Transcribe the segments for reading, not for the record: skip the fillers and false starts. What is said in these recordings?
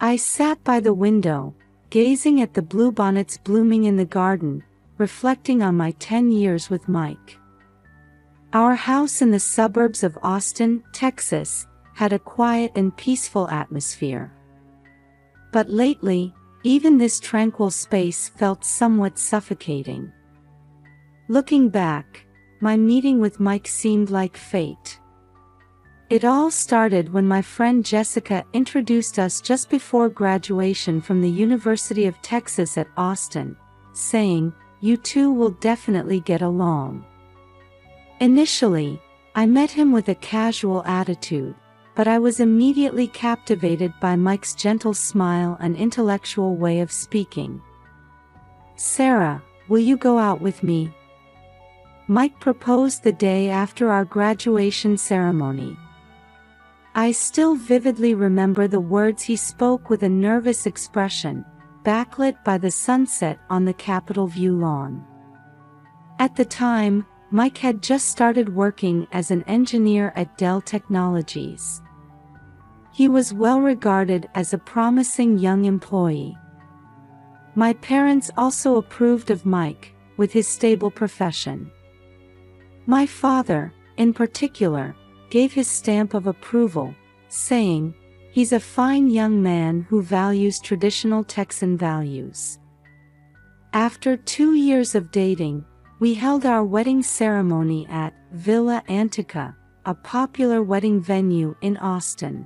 I sat by the window, gazing at the bluebonnets blooming in the garden, reflecting on my 10 years with Mike. Our house in the suburbs of Austin, Texas, had a quiet and peaceful atmosphere. But lately, even this tranquil space felt somewhat suffocating. Looking back, my meeting with Mike seemed like fate. It all started when my friend Jessica introduced us just before graduation from the University of Texas at Austin, saying, "You two will definitely get along." Initially, I met him with a casual attitude, but I was immediately captivated by Mike's gentle smile and intellectual way of speaking. "Sarah, will you go out with me?" Mike proposed the day after our graduation ceremony. I still vividly remember the words he spoke with a nervous expression, backlit by the sunset on the Capitol View lawn. At the time, Mike had just started working as an engineer at Dell Technologies. He was well regarded as a promising young employee. My parents also approved of Mike, with his stable profession. My father, in particular, gave his stamp of approval, saying, "He's a fine young man who values traditional Texan values." After 2 years of dating, we held our wedding ceremony at Villa Antica, a popular wedding venue in Austin.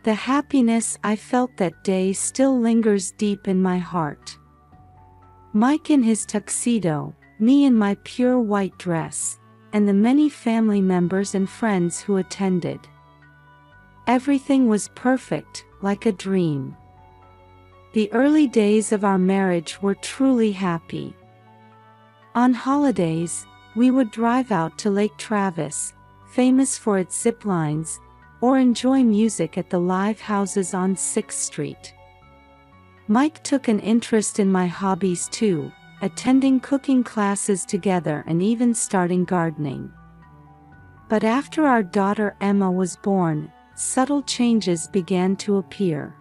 The happiness I felt that day still lingers deep in my heart. Mike in his tuxedo, me in my pure white dress, and the many family members and friends who attended. Everything was perfect, like a dream. The early days of our marriage were truly happy. On holidays, we would drive out to Lake Travis, famous for its zip lines, or enjoy music at the live houses on 6th Street. Mike took an interest in my hobbies too, attending cooking classes together and even starting gardening. But after our daughter Emma was born, subtle changes began to appear.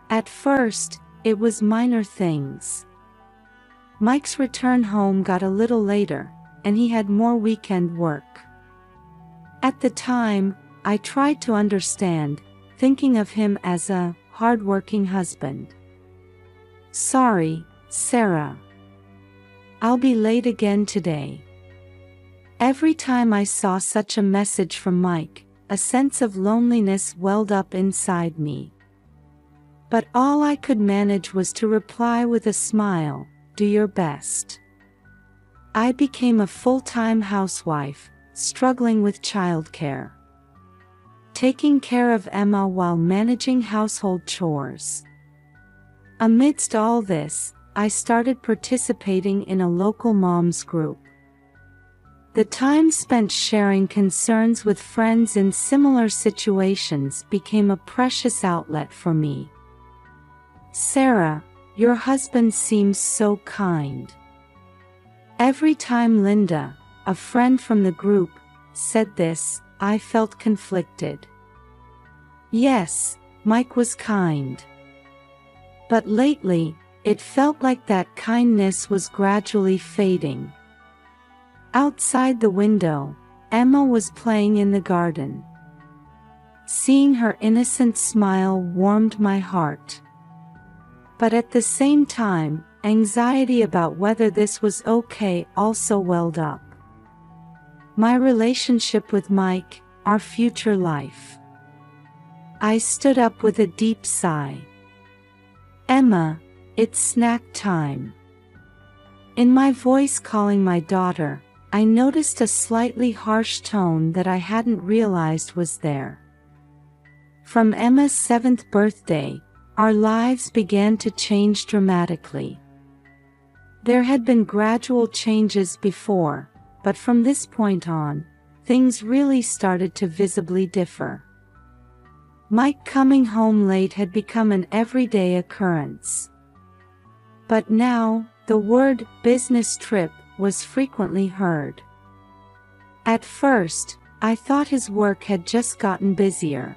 At first, it was minor things. Mike's return home got a little later, and he had more weekend work. At the time, I tried to understand, thinking of him as a hard-working husband. "Sorry, Sarah. I'll be late again today." Every time I saw such a message from Mike, a sense of loneliness welled up inside me. But all I could manage was to reply with a smile, "Do your best." I became a full-time housewife, struggling with childcare. Taking care of Emma while managing household chores. Amidst all this, I started participating in a local moms group. The time spent sharing concerns with friends in similar situations became a precious outlet for me. "Sarah, your husband seems so kind." Every time Linda, a friend from the group, said this, I felt conflicted. Yes, Mike was kind. But lately, it felt like that kindness was gradually fading. Outside the window, Emma was playing in the garden. Seeing her innocent smile warmed my heart. But at the same time, anxiety about whether this was okay also welled up. My relationship with Mike, our future life. I stood up with a deep sigh. "Emma, it's snack time." In my voice calling my daughter, I noticed a slightly harsh tone that I hadn't realized was there. From Emma's 7th birthday, our lives began to change dramatically. There had been gradual changes before, but from this point on, things really started to visibly differ. Mike coming home late had become an everyday occurrence. But now, the word business trip was frequently heard. At first, I thought his work had just gotten busier.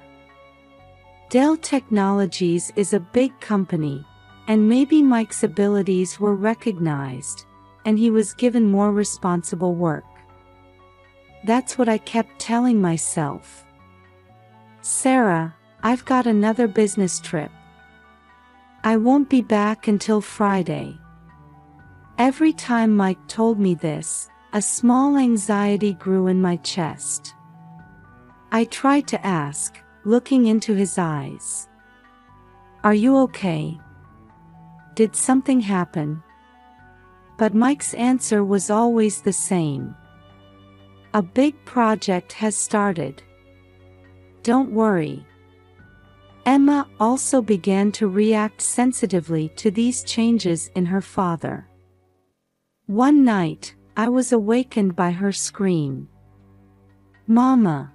Dell Technologies is a big company, and maybe Mike's abilities were recognized, and he was given more responsible work. That's what I kept telling myself. Sarah, I've got another business trip. I won't be back until Friday. Every time Mike told me this, a small anxiety grew in my chest. I tried to ask, looking into his eyes. Are you okay? Did something happen? But Mike's answer was always the same. A big project has started. Don't worry. Emma also began to react sensitively to these changes in her father. One night, I was awakened by her scream. Mama!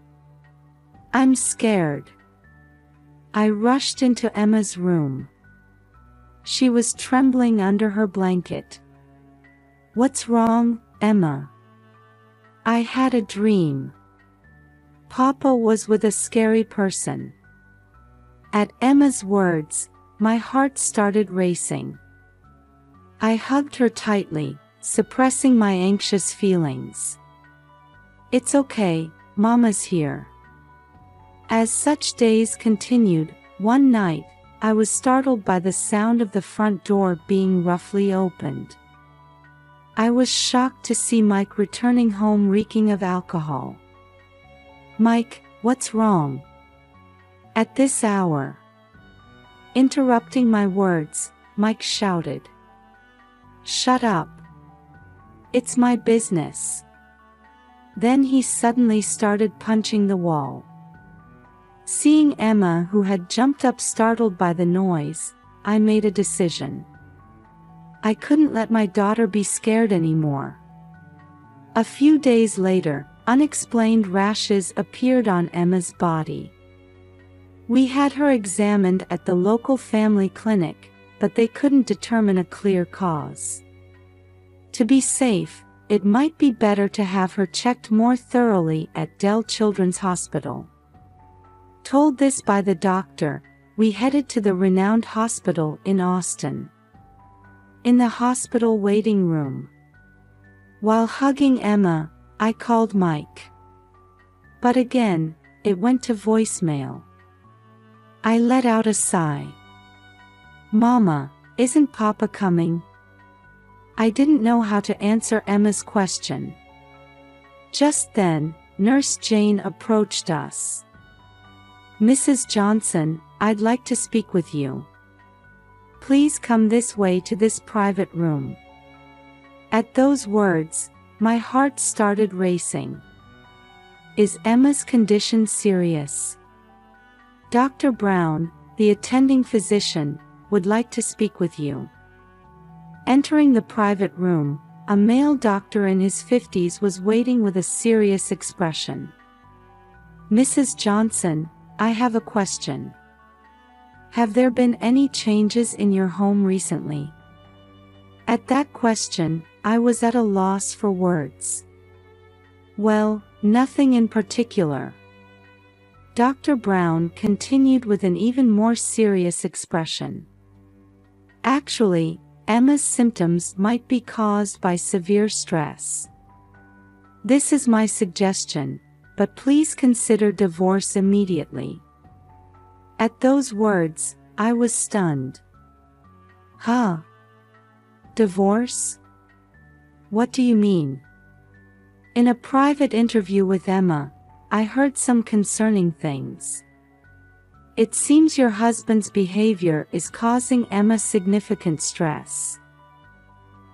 I'm scared. I rushed into Emma's room. She was trembling under her blanket. What's wrong, Emma? I had a dream. Papa was with a scary person. At Emma's words, my heart started racing. I hugged her tightly, suppressing my anxious feelings. It's okay, Mama's here. As such days continued, one night, I was startled by the sound of the front door being roughly opened. I was shocked to see Mike returning home reeking of alcohol. Mike, what's wrong? At this hour? Interrupting my words, Mike shouted. Shut up. It's my business. Then he suddenly started punching the wall. Seeing Emma, who had jumped up startled by the noise, I made a decision. I couldn't let my daughter be scared anymore. A few days later, unexplained rashes appeared on Emma's body. We had her examined at the local family clinic, but they couldn't determine a clear cause. To be safe, it might be better to have her checked more thoroughly at Dell Children's Hospital. Told this by the doctor, we headed to the renowned hospital in Austin. In the hospital waiting room. While hugging Emma, I called Mike. But again, it went to voicemail. I let out a sigh. Mama, isn't Papa coming? I didn't know how to answer Emma's question. Just then, Nurse Jane approached us. Mrs. Johnson, I'd like to speak with you. Please come this way to this private room. At those words, my heart started racing. Is Emma's condition serious? Dr. Brown, the attending physician, would like to speak with you. Entering the private room, a male doctor in his 50s was waiting with a serious expression. Mrs. Johnson, I have a question. Have there been any changes in your home recently? At that question, I was at a loss for words. Well, nothing in particular. Dr. Brown continued with an even more serious expression. Actually, Emma's symptoms might be caused by severe stress. This is my suggestion, but please consider divorce immediately. At those words, I was stunned. Huh? Divorce? What do you mean? In a private interview with Emma, I heard some concerning things. It seems your husband's behavior is causing Emma significant stress.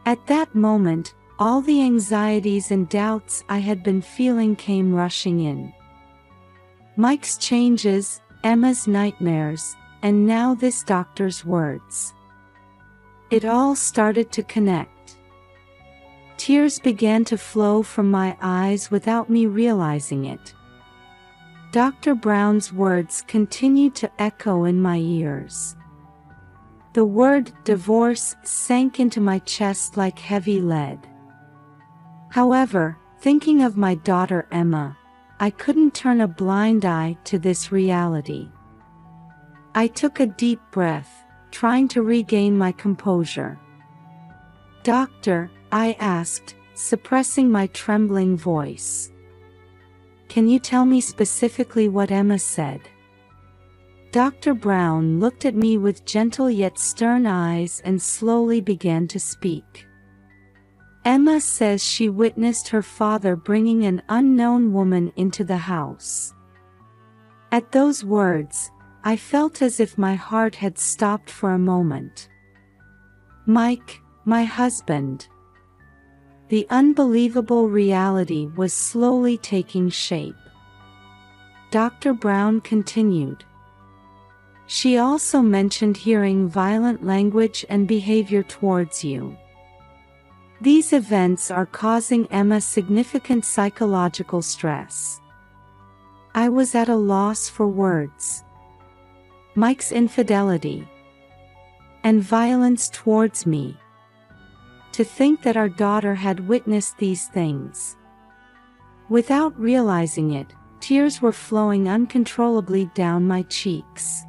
At that moment, all the anxieties and doubts I had been feeling came rushing in. Mike's changes, Emma's nightmares, and now this doctor's words. It all started to connect. Tears began to flow from my eyes without me realizing it. Dr. Brown's words continued to echo in my ears. The word divorce sank into my chest like heavy lead. However, thinking of my daughter Emma, I couldn't turn a blind eye to this reality. I took a deep breath, trying to regain my composure. "Doctor," I asked, suppressing my trembling voice. "Can you tell me specifically what Emma said?" Dr. Brown looked at me with gentle yet stern eyes and slowly began to speak. "Emma says she witnessed her father bringing an unknown woman into the house." At those words, I felt as if my heart had stopped for a moment. Mike, my husband. The unbelievable reality was slowly taking shape. Dr. Brown continued. "She also mentioned hearing violent language and behavior towards you. These events are causing Emma significant psychological stress." I was at a loss for words. Mike's infidelity and violence towards me. To think that our daughter had witnessed these things. Without realizing it, tears were flowing uncontrollably down my cheeks.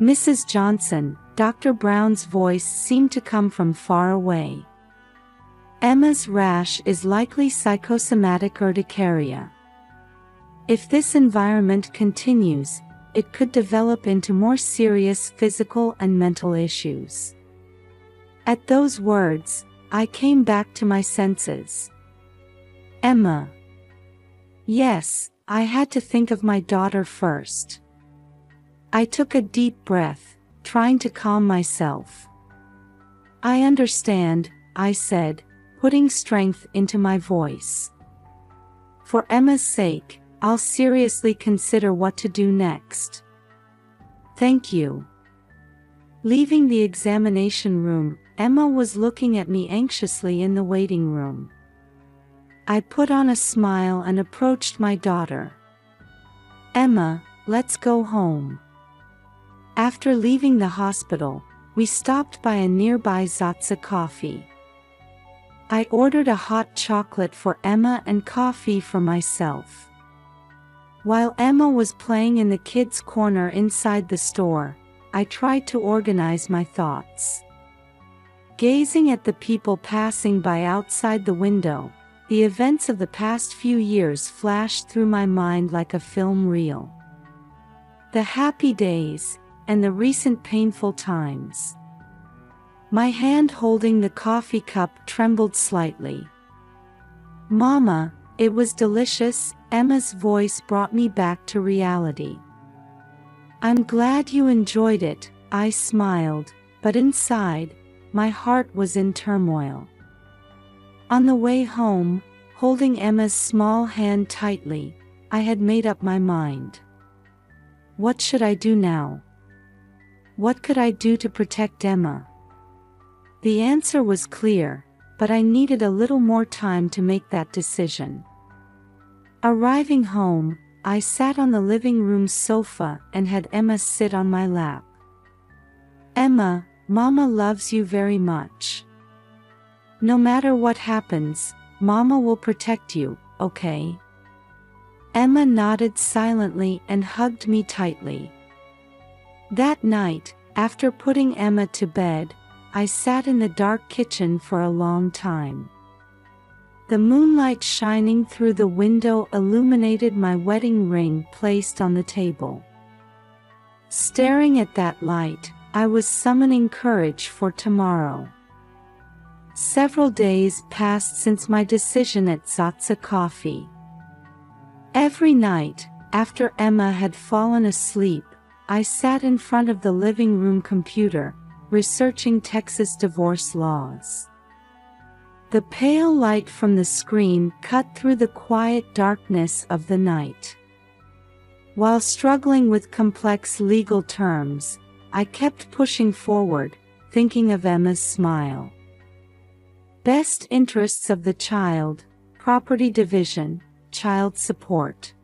"Mrs. Johnson," Dr. Brown's voice seemed to come from far away. "Emma's rash is likely psychosomatic urticaria. If this environment continues, it could develop into more serious physical and mental issues." At those words, I came back to my senses. Emma. Yes, I had to think of my daughter first. I took a deep breath, trying to calm myself. "I understand," I said, putting strength into my voice. "For Emma's sake, I'll seriously consider what to do next. Thank you." Leaving the examination room, Emma was looking at me anxiously in the waiting room. I put on a smile and approached my daughter. "Emma, let's go home." After leaving the hospital, we stopped by a nearby Zatsa coffee. I ordered a hot chocolate for Emma and coffee for myself. While Emma was playing in the kids' corner inside the store, I tried to organize my thoughts. Gazing at the people passing by outside the window, the events of the past few years flashed through my mind like a film reel. The happy days, and the recent painful times. My hand holding the coffee cup trembled slightly. "Mama, it was delicious," Emma's voice brought me back to reality. "I'm glad you enjoyed it," I smiled, but inside, my heart was in turmoil. On the way home, holding Emma's small hand tightly, I had made up my mind. What should I do now? What could I do to protect Emma? The answer was clear, but I needed a little more time to make that decision. Arriving home, I sat on the living room sofa and had Emma sit on my lap. "Emma, Mama loves you very much. No matter what happens, Mama will protect you, okay?" Emma nodded silently and hugged me tightly. That night, after putting Emma to bed, I sat in the dark kitchen for a long time. The moonlight shining through the window illuminated my wedding ring placed on the table. Staring at that light, I was summoning courage for tomorrow. Several days passed since my decision at Zatsa Coffee. Every night, after Emma had fallen asleep, I sat in front of the living room computer, researching Texas divorce laws. The pale light from the screen cut through the quiet darkness of the night. While struggling with complex legal terms, I kept pushing forward, thinking of Emma's smile. Best interests of the child, property division, child support.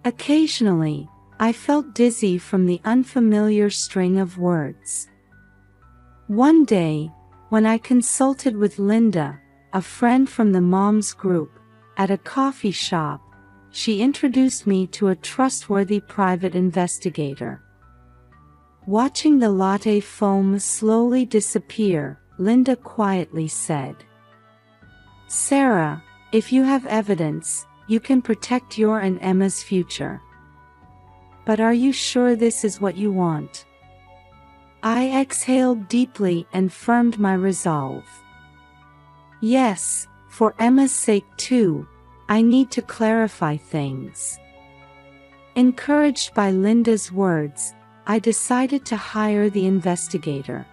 Occasionally, I felt dizzy from the unfamiliar string of words. One day, when I consulted with Linda, a friend from the Moms group, at a coffee shop, she introduced me to a trustworthy private investigator. Watching the latte foam slowly disappear, Linda quietly said, "Sarah, if you have evidence, you can protect your and Emma's future. But are you sure this is what you want?" I exhaled deeply and firmed my resolve. Yes, for Emma's sake too, I need to clarify things. Encouraged by Linda's words, I decided to hire the investigator.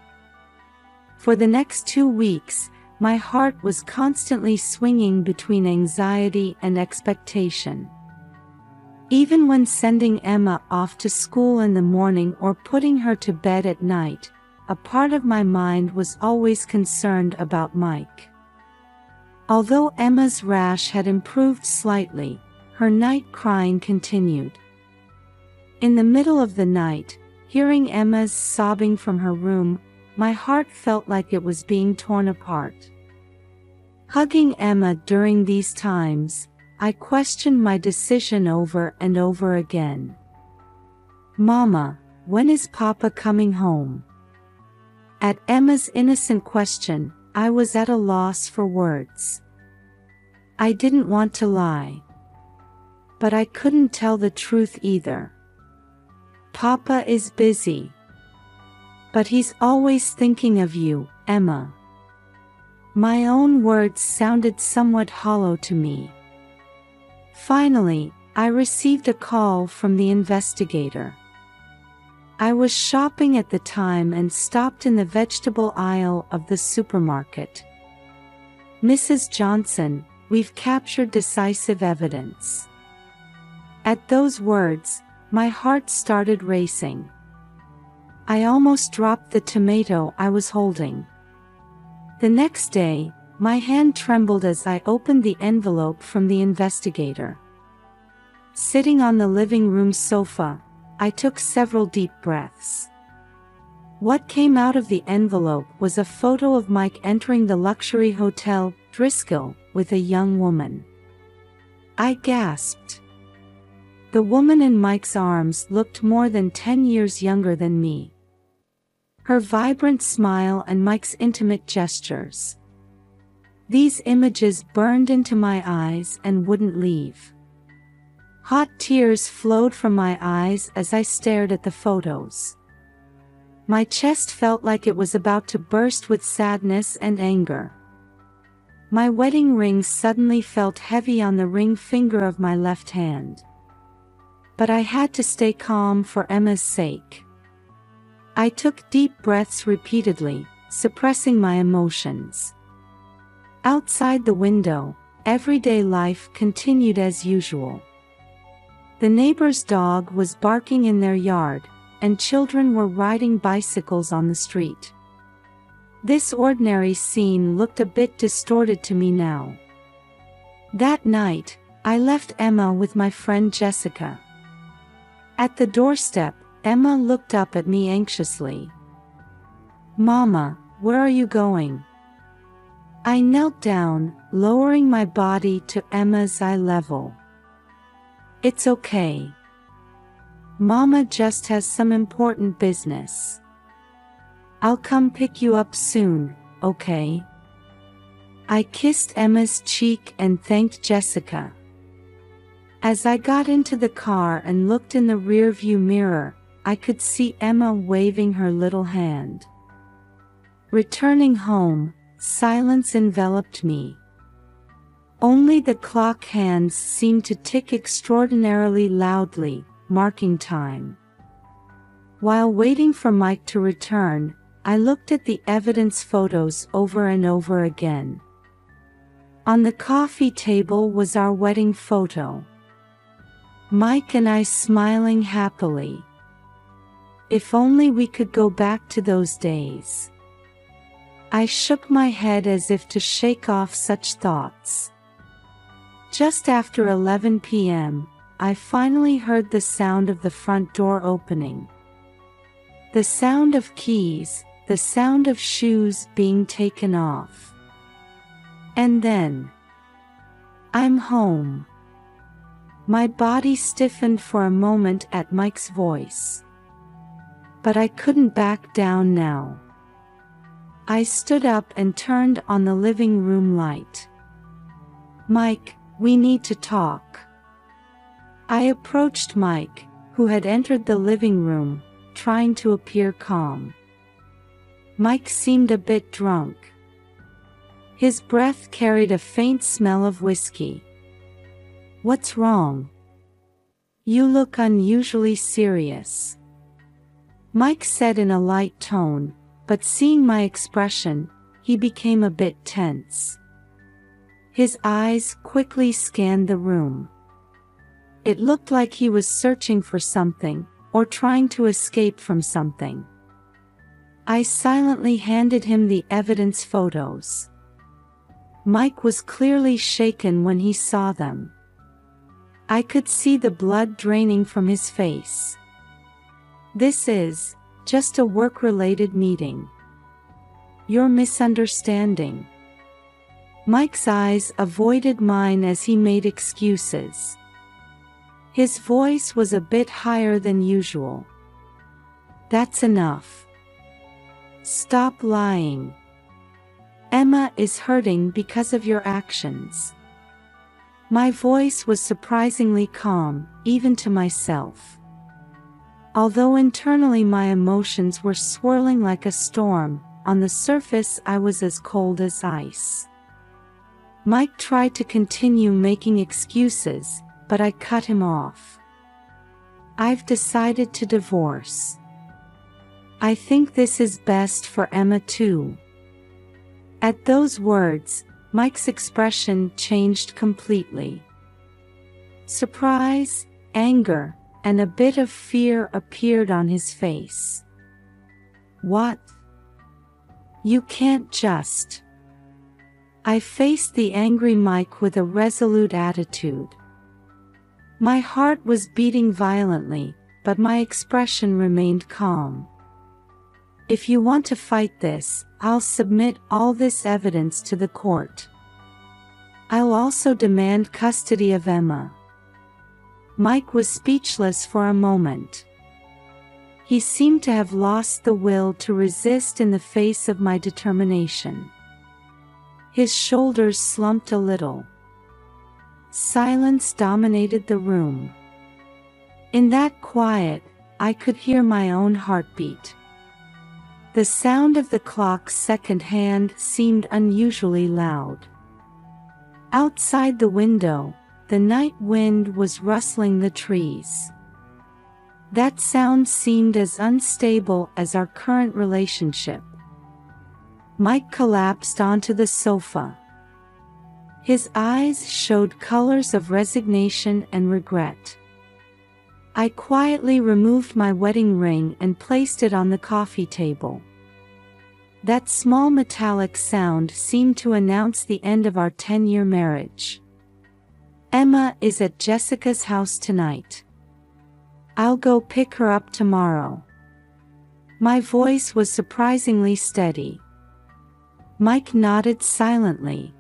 For the next 2 weeks, my heart was constantly swinging between anxiety and expectation. Even when sending Emma off to school in the morning or putting her to bed at night, a part of my mind was always concerned about Mike. Although Emma's rash had improved slightly, her night crying continued. In the middle of the night, hearing Emma's sobbing from her room, my heart felt like it was being torn apart. Hugging Emma during these times, I questioned my decision over and over again. "Mama, when is Papa coming home?" At Emma's innocent question, I was at a loss for words. I didn't want to lie. But I couldn't tell the truth either. "Papa is busy. But he's always thinking of you, Emma." My own words sounded somewhat hollow to me. Finally, I received a call from the investigator. I was shopping at the time and stopped in the vegetable aisle of the supermarket. "Mrs. Johnson, we've captured decisive evidence." At those words, my heart started racing. I almost dropped the tomato I was holding. The next day, my hand trembled as I opened the envelope from the investigator. Sitting on the living room sofa, I took several deep breaths. What came out of the envelope was a photo of Mike entering the luxury hotel, Driscoll, with a young woman. I gasped. The woman in Mike's arms looked more than 10 years younger than me. Her vibrant smile and Mike's intimate gestures. These images burned into my eyes and wouldn't leave. Hot tears flowed from my eyes as I stared at the photos. My chest felt like it was about to burst with sadness and anger. My wedding ring suddenly felt heavy on the ring finger of my left hand. But I had to stay calm for Emma's sake. I took deep breaths repeatedly, suppressing my emotions. Outside the window, everyday life continued as usual. The neighbor's dog was barking in their yard, and children were riding bicycles on the street. This ordinary scene looked a bit distorted to me now. That night, I left Emma with my friend Jessica. At the doorstep, Emma looked up at me anxiously. "Mama, where are you going?" I knelt down, lowering my body to Emma's eye level. "It's okay. Mama just has some important business. I'll come pick you up soon, okay?" I kissed Emma's cheek and thanked Jessica. As I got into the car and looked in the rearview mirror, I could see Emma waving her little hand. Returning home, silence enveloped me. Only the clock hands seemed to tick extraordinarily loudly, marking time. While waiting for Mike to return, I looked at the evidence photos over and over again. On the coffee table was our wedding photo. Mike and I smiling happily. If only we could go back to those days. I shook my head as if to shake off such thoughts. Just after 11 p.m., I finally heard the sound of the front door opening. The sound of keys, the sound of shoes being taken off. And then, "I'm home." My body stiffened for a moment at Mike's voice. but I couldn't back down now. I stood up and turned on the living room light. "Mike, we need to talk." I approached Mike, who had entered the living room, trying to appear calm. Mike seemed a bit drunk. His breath carried a faint smell of whiskey. "What's wrong? You look unusually serious," Mike said in a light tone, but seeing my expression, he became a bit tense. His eyes quickly scanned the room. It looked like he was searching for something, or trying to escape from something. I silently handed him the evidence photos. Mike was clearly shaken when he saw them. I could see the blood draining from his face. "This is just a work-related meeting. You're misunderstanding." Mike's eyes avoided mine as he made excuses. His voice was a bit higher than usual. "That's enough. Stop lying. Emma is hurting because of your actions." My voice was surprisingly calm, even to myself. Although internally my emotions were swirling like a storm, on the surface I was as cold as ice. Mike tried to continue making excuses, but I cut him off. "I've decided to divorce. I think this is best for Emma too." At those words, Mike's expression changed completely. Surprise, anger, and a bit of fear appeared on his face. "What? You can't just..." I faced the angry Mike with a resolute attitude. My heart was beating violently, but my expression remained calm. "If you want to fight this, I'll submit all this evidence to the court. I'll also demand custody of Emma." Mike was speechless for a moment. He seemed to have lost the will to resist in the face of my determination. His shoulders slumped a little. Silence dominated the room. In that quiet, I could hear my own heartbeat. The sound of the clock's second hand seemed unusually loud. Outside the window, the night wind was rustling the trees. That sound seemed as unstable as our current relationship. Mike collapsed onto the sofa. His eyes showed colors of resignation and regret. I quietly removed my wedding ring and placed it on the coffee table. That small metallic sound seemed to announce the end of our 10-year marriage. "Emma is at Jessica's house tonight. I'll go pick her up tomorrow." My voice was surprisingly steady. Mike nodded silently.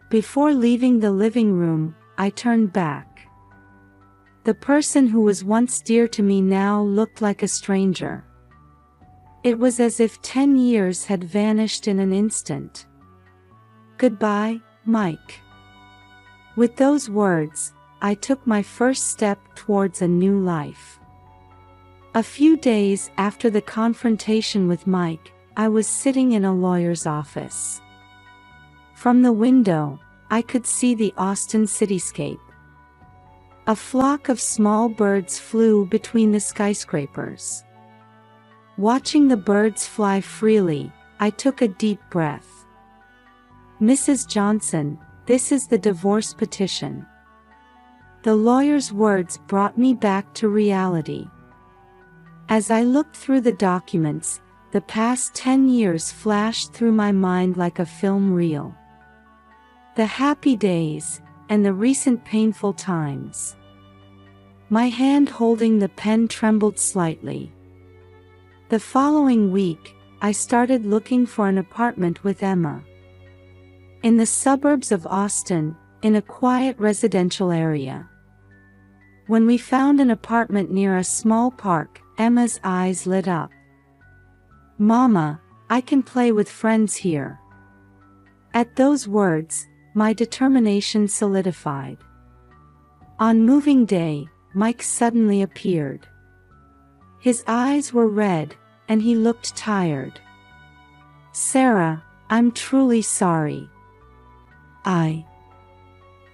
Before leaving the living room, I turned back. The person who was once dear to me now looked like a stranger. It was as if 10 years had vanished in an instant. "Goodbye, Mike." With those words, I took my first step towards a new life. A few days after the confrontation with Mike, I was sitting in a lawyer's office. From the window, I could see the Austin cityscape. A flock of small birds flew between the skyscrapers. Watching the birds fly freely, I took a deep breath. "Mrs. Johnson, this is the divorce petition." The lawyer's words brought me back to reality. As I looked through the documents, the past 10 years flashed through my mind like a film reel. The happy days, and the recent painful times. My hand holding the pen trembled slightly. The following week, I started looking for an apartment with Emma. In the suburbs of Austin, in a quiet residential area. When we found an apartment near a small park, Emma's eyes lit up. "Mama, I can play with friends here." At those words, my determination solidified. On moving day, Mike suddenly appeared. His eyes were red, and he looked tired. "Sarah, I'm truly sorry."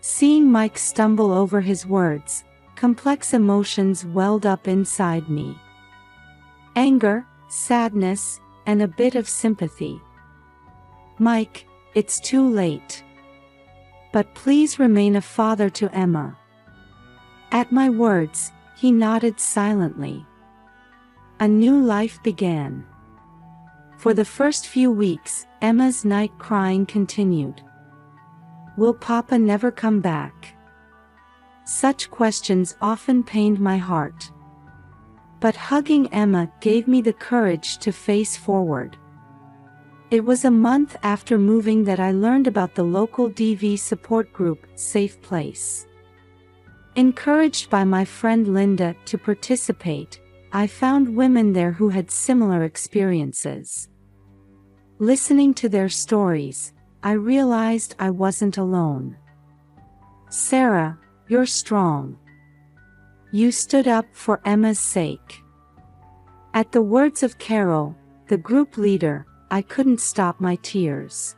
Seeing Mike stumble over his words, complex emotions welled up inside me. Anger, sadness, and a bit of sympathy. "Mike, it's too late. But please remain a father to Emma." At my words, he nodded silently. A new life began. For the first few weeks, Emma's night crying continued. Will Papa never come back? Such questions often pained my heart. But hugging Emma gave me the courage to face forward. It was a month after moving that I learned about the local DV support group, Safe Place. Encouraged by my friend Linda to participate, I found women there who had similar experiences. Listening to their stories, I realized I wasn't alone. "Sarah, you're strong. You stood up for Emma's sake." At the words of Carol, the group leader, I couldn't stop my tears.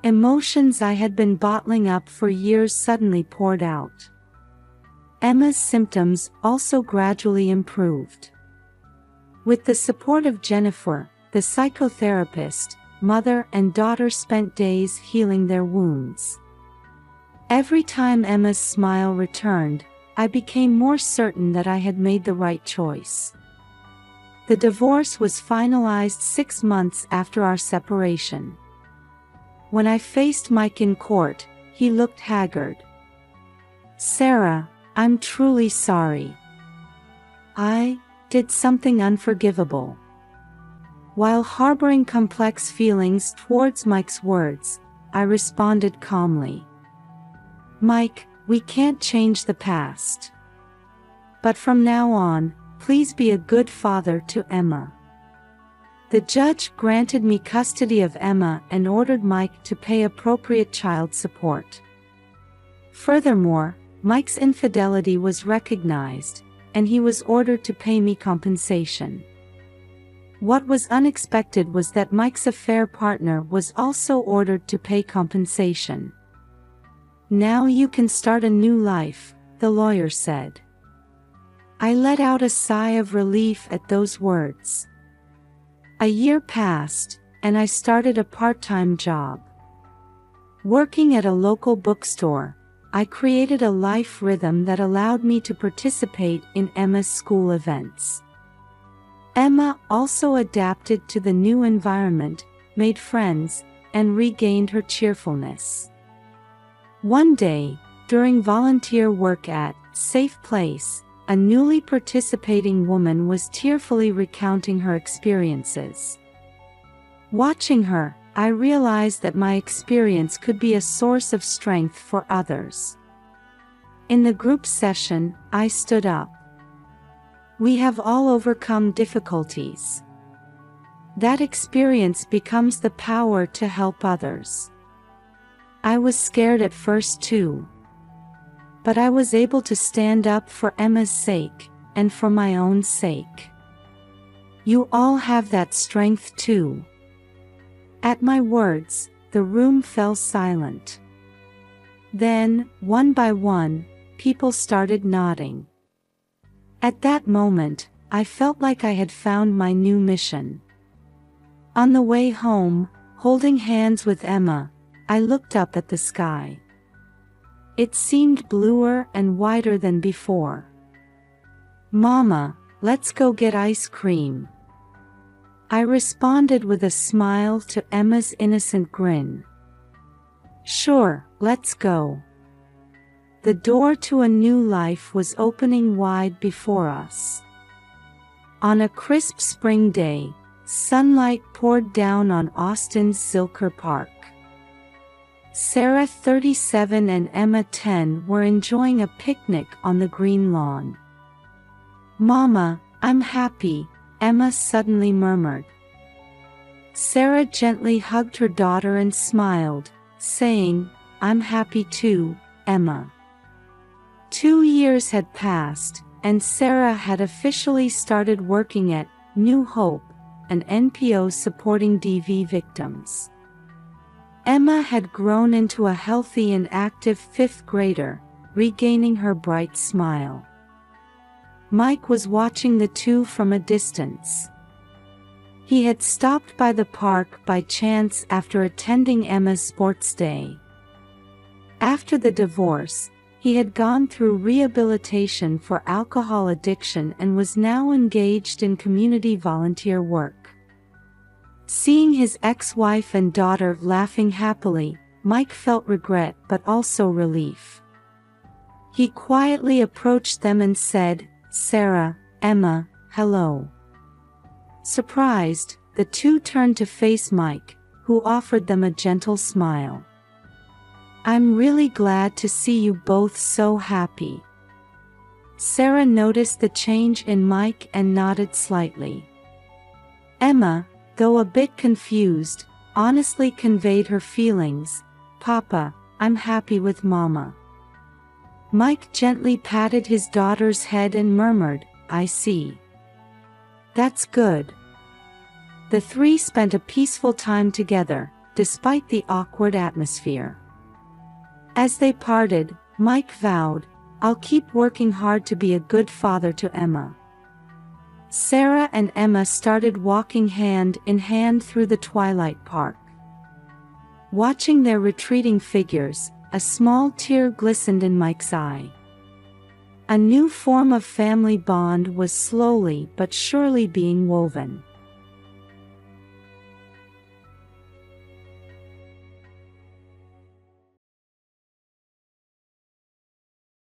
Emotions I had been bottling up for years suddenly poured out. Emma's symptoms also gradually improved. With the support of Jennifer, the psychotherapist, mother and daughter spent days healing their wounds. Every time Emma's smile returned, I became more certain that I had made the right choice. The divorce was finalized 6 months after our separation. When I faced Mike in court, he looked haggard. "Sarah, I'm truly sorry. I did something unforgivable." While harboring complex feelings towards Mike's words, I responded calmly. "Mike, we can't change the past. But from now on, please be a good father to Emma." The judge granted me custody of Emma and ordered Mike to pay appropriate child support. Furthermore, Mike's infidelity was recognized, and he was ordered to pay me compensation. What was unexpected was that Mike's affair partner was also ordered to pay compensation. "Now you can start a new life," the lawyer said. I let out a sigh of relief at those words. A year passed, and I started a part-time job. Working at a local bookstore, I created a life rhythm that allowed me to participate in Emma's school events. Emma also adapted to the new environment, made friends, and regained her cheerfulness. One day, during volunteer work at Safe Place, a newly participating woman was tearfully recounting her experiences. Watching her, I realized that my experience could be a source of strength for others. In the group session, I stood up. "We have all overcome difficulties. That experience becomes the power to help others." I was scared at first too. But I was able to stand up for Emma's sake, and for my own sake. You all have that strength too. At my words, the room fell silent. Then, one by one, people started nodding. At that moment, I felt like I had found my new mission. On the way home, holding hands with Emma, I looked up at the sky. It seemed bluer and wider than before. "Mama, let's go get ice cream." I responded with a smile to Emma's innocent grin. "Sure, let's go." The door to a new life was opening wide before us. On a crisp spring day, sunlight poured down on Austin's Zilker Park. Sarah, 37, and Emma, 10, were enjoying a picnic on the green lawn. "Mama, I'm happy, Emma suddenly murmured. Sarah gently hugged her daughter and smiled, saying, I'm happy too, Emma. 2 years had passed, and Sarah had officially started working at New Hope, an NPO supporting DV victims. Emma had grown into a healthy and active 5th grader, regaining her bright smile. Mike was watching the two from a distance. He had stopped by the park by chance after attending Emma's sports day. After the divorce, he had gone through rehabilitation for alcohol addiction and was now engaged in community volunteer work. Seeing his ex-wife and daughter laughing happily, Mike felt regret but also relief. He quietly approached them and said, Sarah, Emma, hello. Surprised, the two turned to face Mike, who offered them a gentle smile. I'm really glad to see you both so happy. Sarah noticed the change in Mike and nodded slightly. Emma, though a bit confused, honestly conveyed her feelings. Papa, I'm happy with Mama. Mike gently patted his daughter's head and murmured, I see. That's good. The three spent a peaceful time together, despite the awkward atmosphere. As they parted, Mike vowed, I'll keep working hard to be a good father to Emma. Sarah and Emma started walking hand in hand through the twilight park. Watching their retreating figures, a small tear glistened in Mike's eye. A new form of family bond was slowly but surely being woven.